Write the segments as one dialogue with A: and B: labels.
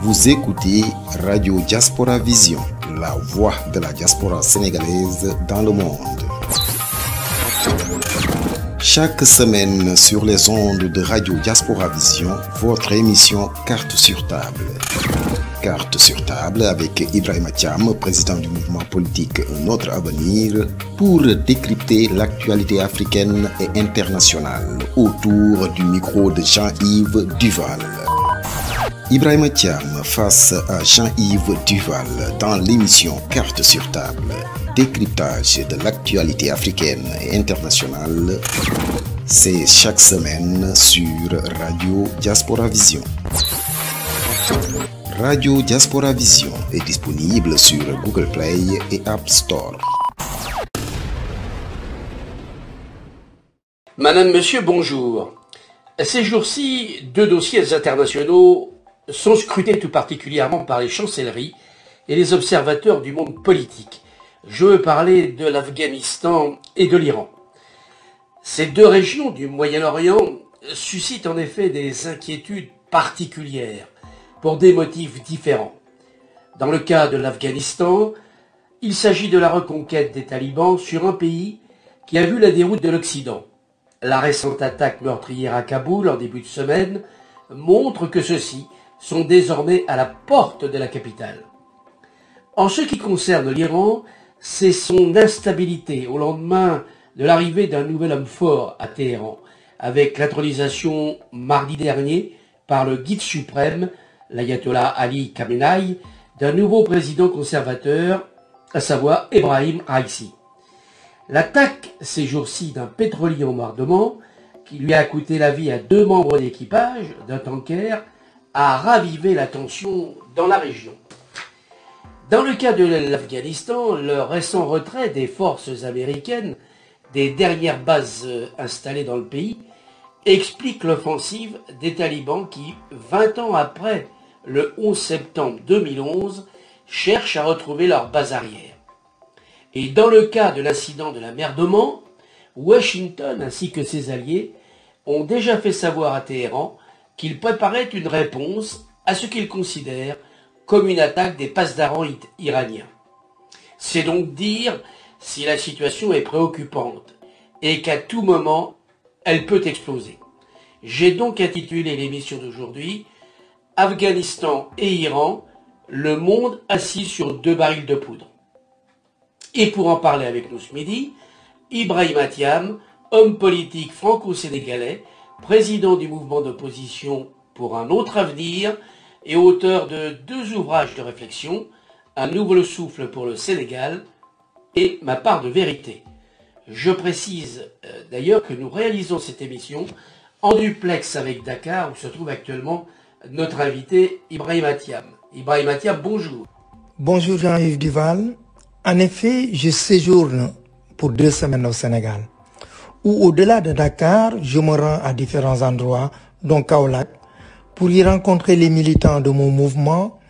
A: Vous écoutez Radio Diaspora Vision, la voix de la diaspora sénégalaise dans le monde. Chaque semaine sur les ondes de Radio Diaspora Vision, votre émission Carte sur table. Carte sur table avec Ibrahima Thiam, président du mouvement politique Notre Avenir, pour décrypter l'actualité africaine et internationale autour du micro de Jean-Yves Duval. Ibrahima Thiam face à Jean-Yves Duval dans l'émission Carte sur table, décryptage de l'actualité africaine et internationale. C'est chaque semaine sur Radio Diaspora Vision. Radio Diaspora Vision est disponible sur Google Play et App Store.
B: Madame, Monsieur, bonjour. Ces jours-ci, deux dossiers internationaux sont scrutés tout particulièrement par les chancelleries et les observateurs du monde politique. Je veux parler de l'Afghanistan et de l'Iran. Ces deux régions du Moyen-Orient suscitent en effet des inquiétudes particulières pour des motifs différents. Dans le cas de l'Afghanistan, il s'agit de la reconquête des talibans sur un pays qui a vu la déroute de l'Occident. La récente attaque meurtrière à Kaboul en début de semaine montre que ceux-ci sont désormais à la porte de la capitale. En ce qui concerne l'Iran, c'est son instabilité au lendemain de l'arrivée d'un nouvel homme fort à Téhéran, avec l'intronisation mardi dernier par le guide suprême, l'ayatollah Ali Khamenei, d'un nouveau président conservateur, à savoir Ebrahim Raïssi. L'attaque ces jours-ci d'un pétrolier en bombardement, qui lui a coûté la vie à 2 membres d'équipage d'un tanker, a ravivé la tension dans la région. Dans le cas de l'Afghanistan, le récent retrait des forces américaines des dernières bases installées dans le pays explique l'offensive des talibans qui, 20 ans après le 11 septembre 2011, cherchent à retrouver leur base arrière. Et dans le cas de l'incident de la mer d'Oman, Washington ainsi que ses alliés ont déjà fait savoir à Téhéran qu'ils préparaient une réponse à ce qu'ils considèrent comme une attaque des passedarans iraniens. C'est donc dire si la situation est préoccupante et qu'à tout moment, elle peut exploser. J'ai donc intitulé l'émission d'aujourd'hui « Afghanistan et Iran, le monde assis sur 2 barils de poudre ». Et pour en parler avec nous ce midi, Ibrahima Thiam, homme politique franco-sénégalais, président du mouvement d'opposition pour un autre avenir et auteur de 2 ouvrages de réflexion, Un nouveau souffle pour le Sénégal et Ma part de vérité. Je précise d'ailleurs que nous réalisons cette émission en duplex avec Dakar, où se trouve actuellement notre invité Ibrahima Thiam. Ibrahima Thiam, bonjour.
C: Bonjour Jean-Yves Duval. En effet, je séjourne pour 2 semaines au Sénégal, où au-delà de Dakar, je me rends à différents endroits, dont Kaolack, pour y rencontrer les militants de mon mouvement,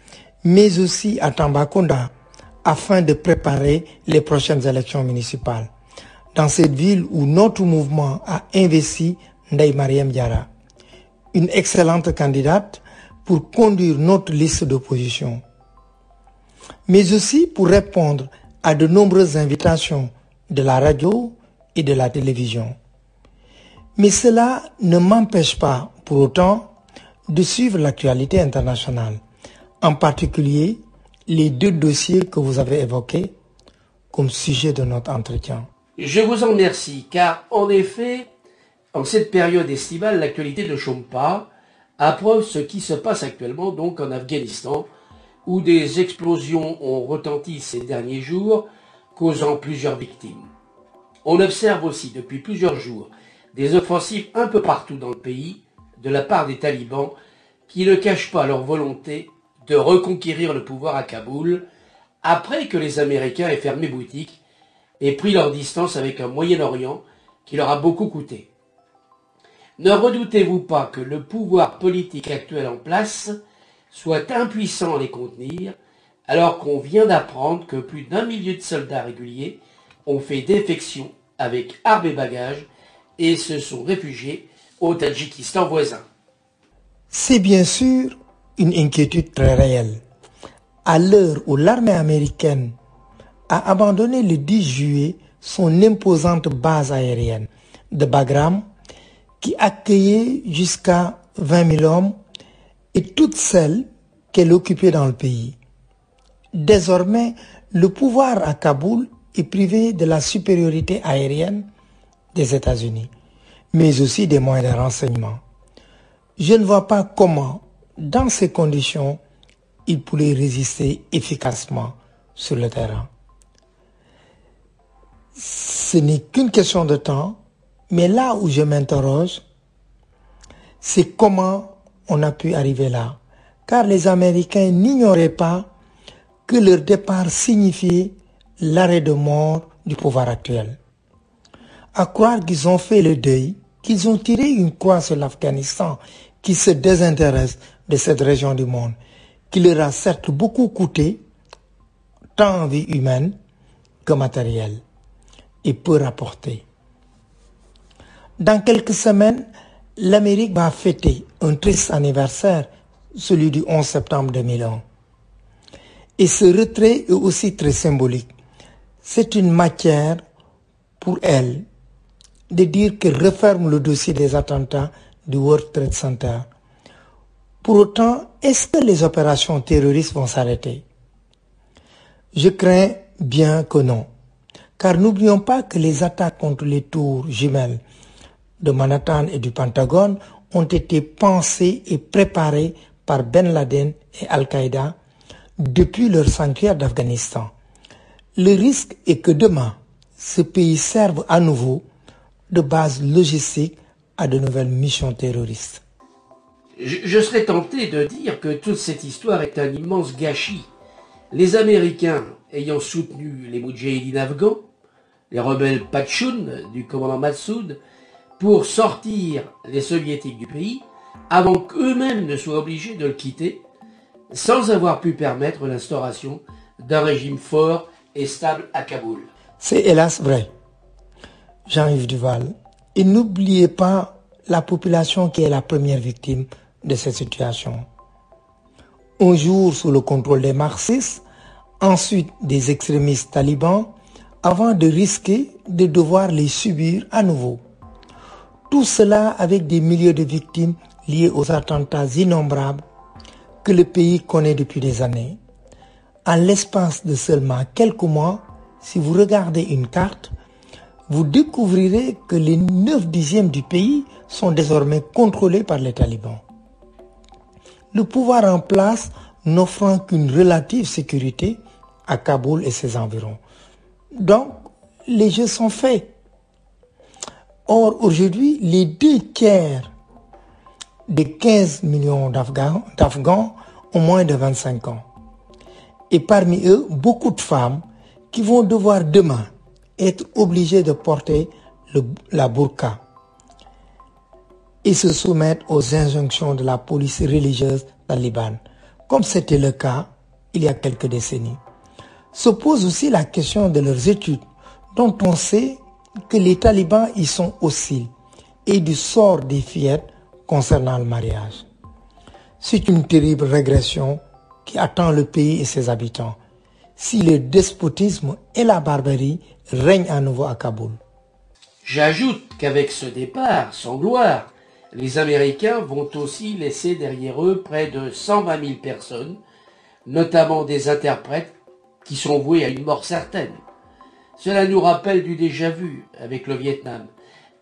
C: mais aussi à Tambacounda, afin de préparer les prochaines élections municipales, dans cette ville où notre mouvement a investi Ndeye Marième Diarra, une excellente candidate pour conduire notre liste d'opposition, mais aussi pour répondre à de nombreuses invitations de la radio et de la télévision. Mais cela ne m'empêche pas, pour autant, de suivre l'actualité internationale, en particulier les 2 dossiers que vous avez évoqués comme sujet de notre entretien.
B: Je vous en remercie, car en effet, en cette période estivale, l'actualité ne chôme pas, à preuve ce qui se passe actuellement donc en Afghanistan, où des explosions ont retenti ces derniers jours, causant plusieurs victimes. On observe aussi depuis plusieurs jours des offensives un peu partout dans le pays, de la part des talibans, qui ne cachent pas leur volonté de reconquérir le pouvoir à Kaboul, après que les Américains aient fermé boutique et pris leur distance avec un Moyen-Orient qui leur a beaucoup coûté. Ne redoutez-vous pas que le pouvoir politique actuel en place soit impuissant à les contenir, alors qu'on vient d'apprendre que plus d'1 million de soldats réguliers ont fait défection avec armes et bagages et se sont réfugiés au Tadjikistan voisin.
C: C'est bien sûr une inquiétude très réelle. À l'heure où l'armée américaine a abandonné le 10 juillet son imposante base aérienne de Bagram qui accueillait jusqu'à 20 000 hommes et toutes celles qu'elle occupait dans le pays. Désormais, le pouvoir à Kaboul est privé de la supériorité aérienne des États-Unis, mais aussi des moyens de renseignement. Je ne vois pas comment, dans ces conditions, il pourrait résister efficacement sur le terrain. Ce n'est qu'une question de temps, mais là où je m'interroge, c'est comment on a pu arriver là. Car les Américains n'ignoraient pas que leur départ signifiait l'arrêt de mort du pouvoir actuel. À croire qu'ils ont fait le deuil, qu'ils ont tiré une croix sur l'Afghanistan, qui se désintéresse de cette région du monde, qui leur a certes beaucoup coûté, tant en vie humaine que matérielle, et peu rapporté. Dans quelques semaines, l'Amérique va fêter un triste anniversaire, celui du 11 septembre 2001. Et ce retrait est aussi très symbolique. C'est une matière pour elle de dire qu'elle referme le dossier des attentats du World Trade Center. Pour autant, est-ce que les opérations terroristes vont s'arrêter? Je crains bien que non. Car n'oublions pas que les attaques contre les tours jumelles de Manhattan et du Pentagone ont été pensées et préparées par Ben Laden et Al-Qaïda depuis leur sanctuaire d'Afghanistan. Le risque est que demain, ce pays serve à nouveau de base logistique à de nouvelles missions terroristes.
B: Je serais tenté de dire que toute cette histoire est un immense gâchis. Les Américains ayant soutenu les Moudjahidines afghans, les rebelles Pachtoun du commandant Massoud, pour sortir les soviétiques du pays, avant qu'eux-mêmes ne soient obligés de le quitter, sans avoir pu permettre l'instauration d'un régime fort et stable à Kaboul.
C: C'est hélas vrai, Jean-Yves Duval. Et n'oubliez pas la population qui est la première victime de cette situation. Un jour sous le contrôle des marxistes, ensuite des extrémistes talibans, avant de risquer de devoir les subir à nouveau. Tout cela avec des milliers de victimes liées aux attentats innombrables que le pays connaît depuis des années. En l'espace de seulement quelques mois, si vous regardez une carte, vous découvrirez que les 9/10 du pays sont désormais contrôlés par les talibans. Le pouvoir en place n'offrant qu'une relative sécurité à Kaboul et ses environs. Donc, les jeux sont faits. Or, aujourd'hui, les 2/3 des 15 millions d'Afghans ont moins de 25 ans. Et parmi eux, beaucoup de femmes qui vont devoir demain être obligées de porter la burqa et se soumettre aux injonctions de la police religieuse talibane, comme c'était le cas il y a quelques décennies. Se pose aussi la question de leurs études, dont on sait que les talibans y sont hostiles, et du sort des fillettes concernant le mariage. C'est une terrible régression qui attend le pays et ses habitants, si le despotisme et la barbarie règnent à nouveau à Kaboul.
B: J'ajoute qu'avec ce départ sans gloire, les Américains vont aussi laisser derrière eux près de 120 000 personnes, notamment des interprètes qui sont voués à une mort certaine. Cela nous rappelle du déjà-vu avec le Vietnam.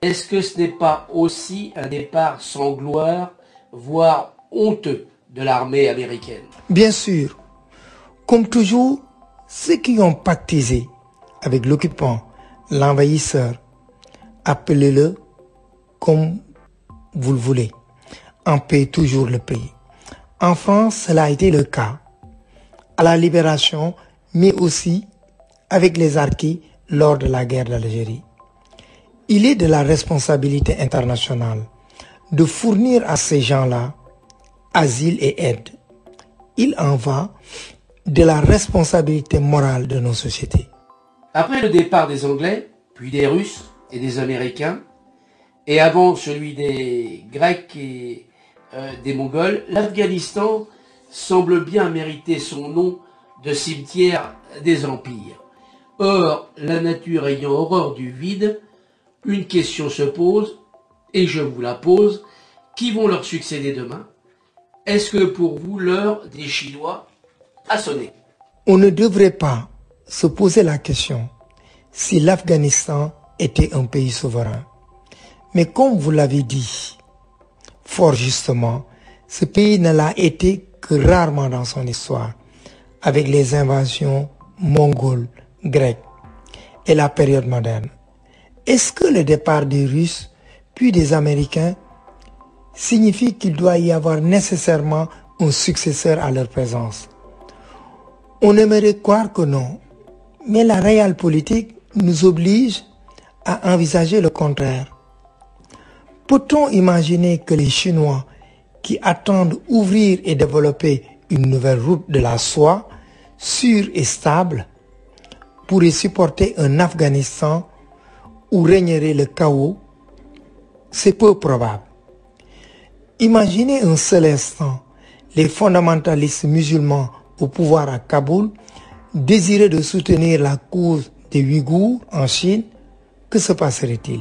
B: Est-ce que ce n'est pas aussi un départ sans gloire, voire honteux de l'armée américaine?
C: Bien sûr, comme toujours, ceux qui ont pactisé avec l'occupant, l'envahisseur, appelez-le comme vous le voulez, en paient toujours le prix. En France, cela a été le cas à la libération, mais aussi avec les harkis lors de la guerre d'Algérie. Il est de la responsabilité internationale de fournir à ces gens-là asile et aide. Il en va de la responsabilité morale de nos sociétés.
B: Après le départ des Anglais, puis des Russes et des Américains, et avant celui des Grecs et des Mongols, l'Afghanistan semble bien mériter son nom de cimetière des empires. Or, la nature ayant horreur du vide, une question se pose, et je vous la pose, qui vont leur succéder demain? Est-ce que pour vous l'heure des Chinois a sonné?
C: On ne devrait pas se poser la question si l'Afghanistan était un pays souverain. Mais comme vous l'avez dit, fort justement, ce pays ne l'a été que rarement dans son histoire, avec les invasions mongoles, grecques et la période moderne. Est-ce que le départ des Russes puis des Américains signifie qu'il doit y avoir nécessairement un successeur à leur présence? On aimerait croire que non, mais la réelle politique nous oblige à envisager le contraire. Peut-on imaginer que les Chinois qui attendent ouvrir et développer une nouvelle route de la soie, sûre et stable, pourraient supporter un Afghanistan où régnerait le chaos? C'est peu probable. Imaginez un seul instant les fondamentalistes musulmans au pouvoir à Kaboul désirer de soutenir la cause des Ouïghours en Chine, que se passerait-il?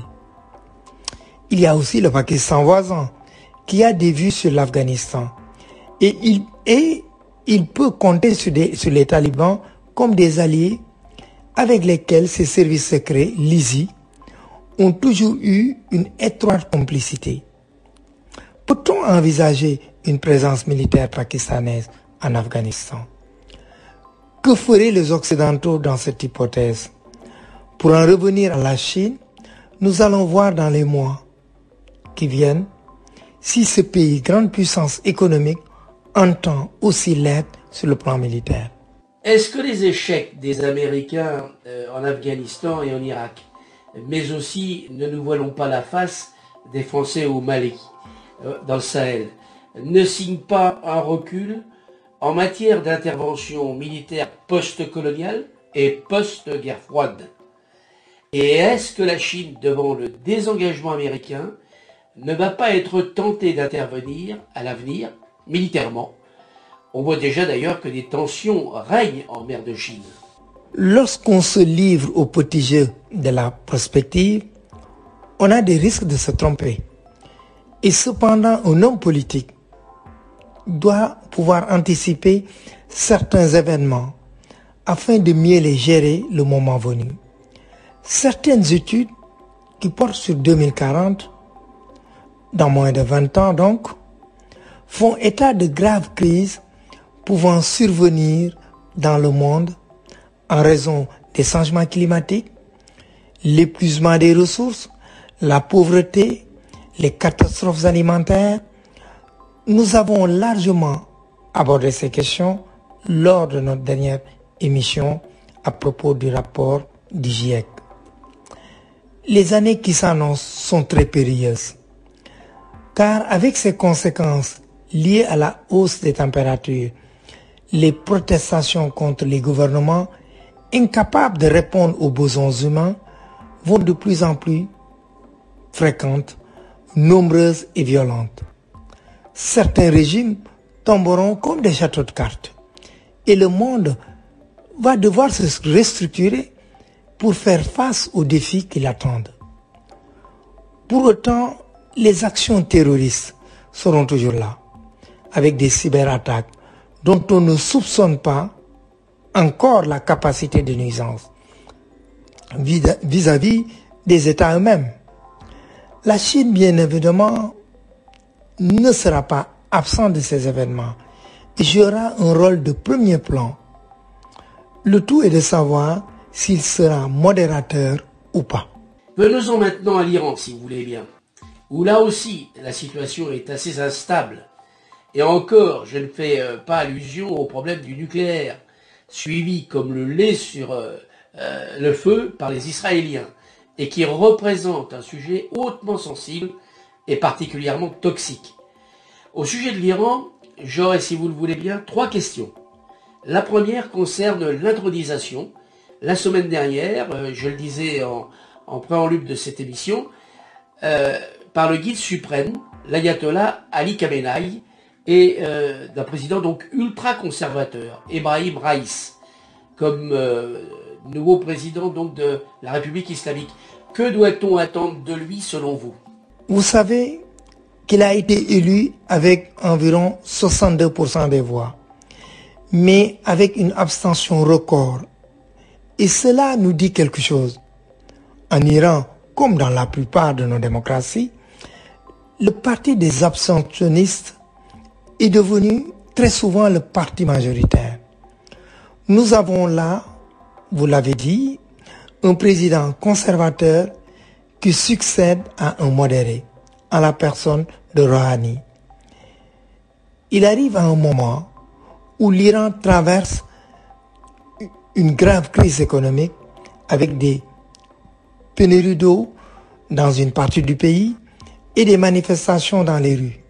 C: Il y a aussi le Pakistan voisin qui a des vues sur l'Afghanistan et il peut compter sur les talibans comme des alliés avec lesquels ses services secrets, l'ISI, ont toujours eu une étroite complicité. Peut-on envisager une présence militaire pakistanaise en Afghanistan? Que feraient les Occidentaux dans cette hypothèse? Pour en revenir à la Chine, nous allons voir dans les mois qui viennent si ce pays, grande puissance économique, entend aussi l'aide sur le plan militaire.
B: Est-ce que les échecs des Américains en Afghanistan et en Irak, mais aussi, ne nous voilons pas la face, des Français au Mali, dans le Sahel, ne signent pas un recul en matière d'intervention militaire post-coloniale et post-guerre froide? Et est-ce que la Chine, devant le désengagement américain, ne va pas être tentée d'intervenir à l'avenir, militairement? On voit déjà d'ailleurs que des tensions règnent en mer de Chine.
C: Lorsqu'on se livre au petit jeu de la prospective, on a des risques de se tromper. Et cependant, un homme politique doit pouvoir anticiper certains événements afin de mieux les gérer le moment venu. Certaines études qui portent sur 2040, dans moins de 20 ans donc, font état de graves crises pouvant survenir dans le monde en raison des changements climatiques, l'épuisement des ressources, la pauvreté, les catastrophes alimentaires. Nous avons largement abordé ces questions lors de notre dernière émission à propos du rapport du GIEC. Les années qui s'annoncent sont très périlleuses, car avec ces conséquences liées à la hausse des températures, les protestations contre les gouvernements incapables de répondre aux besoins humains vont de plus en plus fréquentes, nombreuses et violentes. Certains régimes tomberont comme des châteaux de cartes et le monde va devoir se restructurer pour faire face aux défis qui l'attendent. Pour autant, les actions terroristes seront toujours là, avec des cyberattaques dont on ne soupçonne pas encore la capacité de nuisance vis-à-vis des États eux-mêmes. La Chine, bien évidemment, ne sera pas absente de ces événements et jouera un rôle de premier plan. Le tout est de savoir s'il sera modérateur ou pas.
B: Venons-en maintenant à l'Iran, si vous voulez bien, où là aussi la situation est assez instable. Et encore, je ne fais pas allusion au problème du nucléaire, suivi comme le lait sur le feu par les Israéliens, et qui représente un sujet hautement sensible et particulièrement toxique. Au sujet de l'Iran, j'aurais, si vous le voulez bien, 3 questions. La première concerne l'intronisation. La semaine dernière, je le disais en préambule de cette émission, par le guide suprême, l'ayatollah Ali Khamenei, et d'un président donc ultra-conservateur, Ebrahim Raïs, comme nouveau président donc de la République islamique. Que doit-on attendre de lui selon vous?
C: Vous savez qu'il a été élu avec environ 62% des voix, mais avec une abstention record. Et cela nous dit quelque chose. En Iran, comme dans la plupart de nos démocraties, le parti des abstentionnistes est devenu très souvent le parti majoritaire. Nous avons là, vous l'avez dit, un président conservateur qui succède à un modéré, à la personne de Rouhani. Il arrive à un moment où l'Iran traverse une grave crise économique avec des pénuries d'eau dans une partie du pays et des manifestations dans les rues.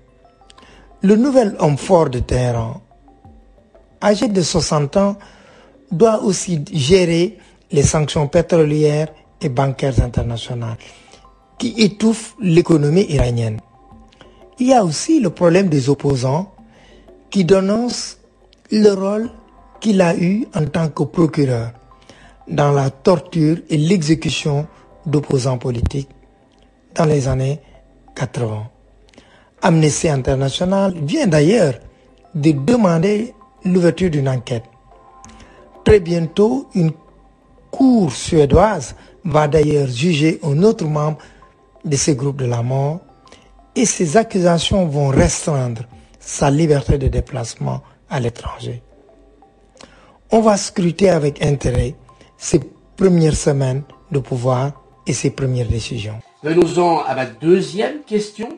C: Le nouvel homme fort de Téhéran, âgé de 60 ans, doit aussi gérer les sanctions pétrolières et bancaires internationales qui étouffent l'économie iranienne. Il y a aussi le problème des opposants qui dénoncent le rôle qu'il a eu en tant que procureur dans la torture et l'exécution d'opposants politiques dans les années 80. Amnesty International vient d'ailleurs de demander l'ouverture d'une enquête. Très bientôt, une cour suédoise va d'ailleurs juger un autre membre de ce groupe de la mort et ces accusations vont restreindre sa liberté de déplacement à l'étranger. On va scruter avec intérêt ces premières semaines de pouvoir et ses premières décisions.
B: Venons-en à ma deuxième question.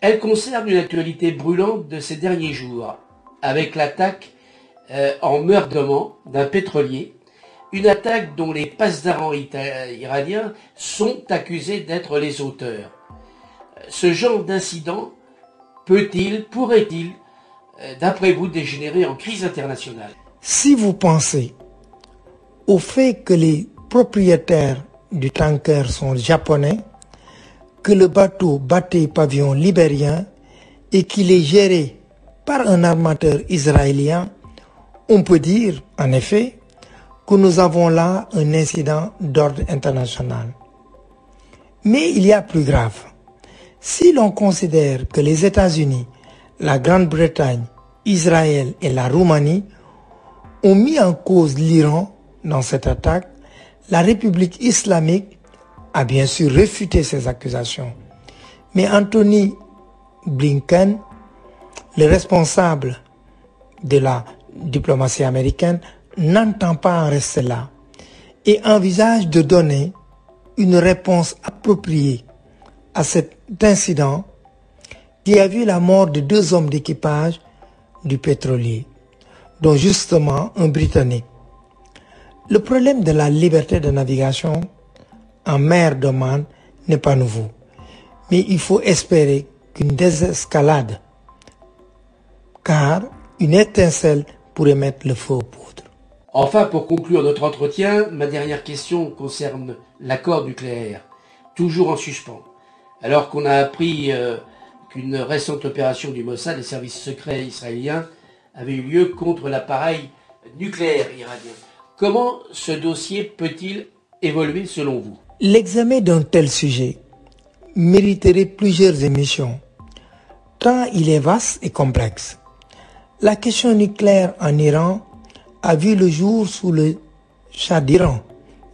B: Elle concerne une actualité brûlante de ces derniers jours, avec l'attaque en meurtrement d'un pétrolier, une attaque dont les passedarans iraniens sont accusés d'être les auteurs. Ce genre d'incident pourrait-il, d'après vous, dégénérer en crise internationale?
C: Si vous pensez au fait que les propriétaires du tanker sont japonais, que le bateau battait pavillon libérien et qu'il est géré par un armateur israélien, on peut dire, en effet, que nous avons là un incident d'ordre international. Mais il y a plus grave. Si l'on considère que les États-Unis, la Grande-Bretagne, Israël et la Roumanie ont mis en cause l'Iran dans cette attaque, la République islamique a bien sûr réfuté ces accusations. Mais Anthony Blinken, le responsable de la diplomatie américaine, n'entend pas en rester là et envisage de donner une réponse appropriée à cet incident qui a vu la mort de 2 hommes d'équipage du pétrolier, dont justement un Britannique. Le problème de la liberté de navigation en mer d'Oman n'est pas nouveau, mais il faut espérer qu'une désescalade, car une étincelle pourrait mettre le feu aux poudres.
B: Enfin, pour conclure notre entretien, ma dernière question concerne l'accord nucléaire, toujours en suspens. Alors qu'on a appris qu'une récente opération du Mossad, des services secrets israéliens, avait eu lieu contre l'appareil nucléaire iranien. Comment ce dossier peut-il évoluer selon vous?
C: L'examen d'un tel sujet mériterait plusieurs émissions, tant il est vaste et complexe. La question nucléaire en Iran a vu le jour sous le Shah d'Iran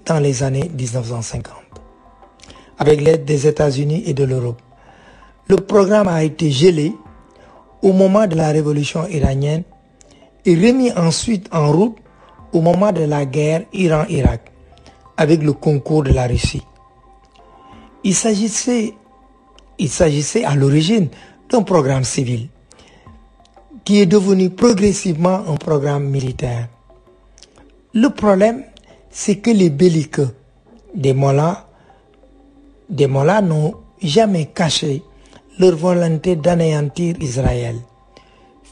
C: dans les années 1950, avec l'aide des États-Unis et de l'Europe. Le programme a été gelé au moment de la révolution iranienne et remis ensuite en route au moment de la guerre Iran-Irak, avec le concours de la Russie. Il s'agissait à l'origine d'un programme civil qui est devenu progressivement un programme militaire. Le problème, c'est que les belliqueux des mollahs n'ont jamais caché leur volonté d'anéantir Israël,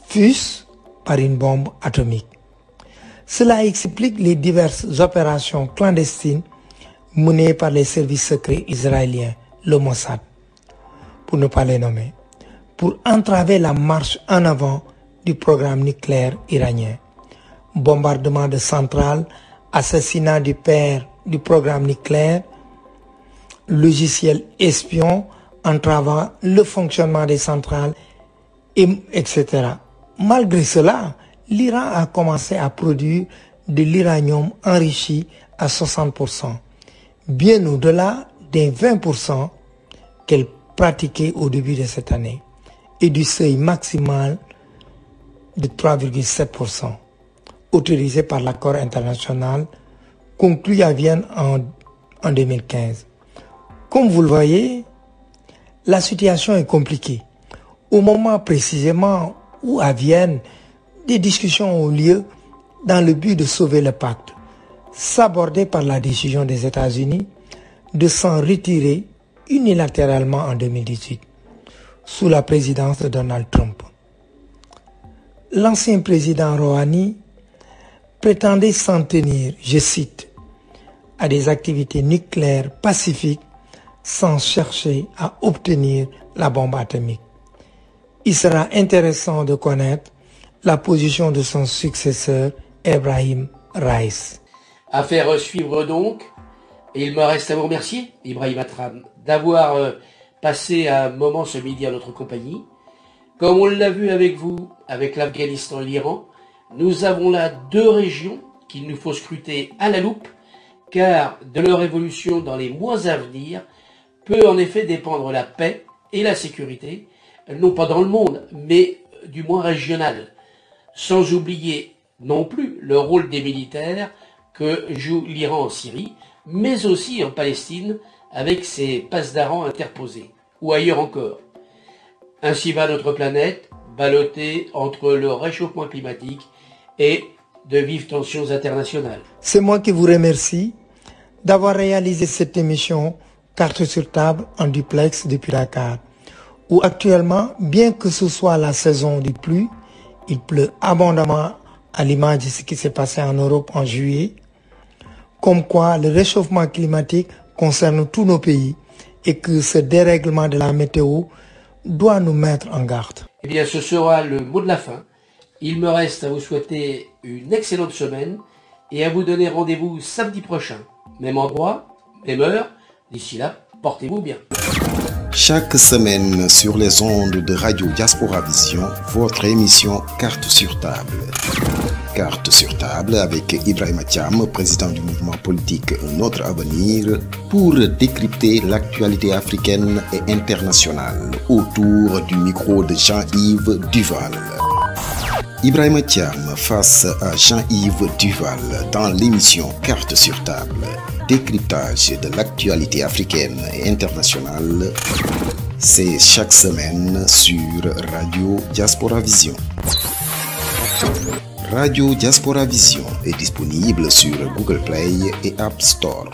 C: fût-ce par une bombe atomique. Cela explique les diverses opérations clandestines menées par les services secrets israéliens, le Mossad, pour ne pas les nommer. pour entraver la marche en avant du programme nucléaire iranien. Bombardement de centrales, assassinat du père du programme nucléaire, logiciel espion entravant le fonctionnement des centrales, etc. Malgré cela, l'Iran a commencé à produire de l'uranium enrichi à 60%, bien au-delà des 20% qu'elle pratiquait au début de cette année, et du seuil maximal de 3,7%, autorisé par l'accord international conclu à Vienne en 2015. Comme vous le voyez, la situation est compliquée. Au moment précisément où à Vienne, des discussions ont lieu dans le but de sauver le pacte, sabordé par la décision des États-Unis de s'en retirer unilatéralement en 2018, sous la présidence de Donald Trump. L'ancien président Rouhani prétendait s'en tenir, je cite, à des activités nucléaires pacifiques sans chercher à obtenir la bombe atomique. Il sera intéressant de connaître la position de son successeur, Ebrahim Raïs.
B: Affaire suivre donc. Et il me reste à vous remercier, Ibrahim Atram, d'avoir passé un moment ce midi à notre compagnie. Comme on l'a vu avec vous, avec l'Afghanistan et l'Iran, nous avons là deux régions qu'il nous faut scruter à la loupe, car de leur évolution dans les mois à venir peut en effet dépendre la paix et la sécurité, non pas dans le monde, mais du moins régional, sans oublier non plus le rôle des militaires que joue l'Iran en Syrie, mais aussi en Palestine avec ses passedarans interposés, ou ailleurs encore. Ainsi va notre planète, ballottée entre le réchauffement climatique et de vives tensions internationales.
C: C'est moi qui vous remercie d'avoir réalisé cette émission Carte sur table en duplex depuis Dakar, où actuellement, bien que ce soit la saison des pluies, il pleut abondamment à l'image de ce qui s'est passé en Europe en juillet, comme quoi le réchauffement climatique concerne tous nos pays et que ce dérèglement de la météo doit nous mettre en garde.
B: Eh bien, ce sera le mot de la fin. Il me reste à vous souhaiter une excellente semaine et à vous donner rendez-vous samedi prochain. Même endroit, même heure. D'ici là, portez-vous bien.
A: Chaque semaine sur les ondes de Radio Diaspora Vision, votre émission Carte sur table. Carte sur table avec Ibrahim Athiam, président du mouvement politique Notre Avenir, pour décrypter l'actualité africaine et internationale autour du micro de Jean-Yves Duval. Ibrahim Athiam face à Jean-Yves Duval dans l'émission Carte sur table. Décryptage de l'actualité africaine et internationale, c'est chaque semaine sur Radio Diaspora Vision. Radio Diaspora Vision est disponible sur Google Play et App Store.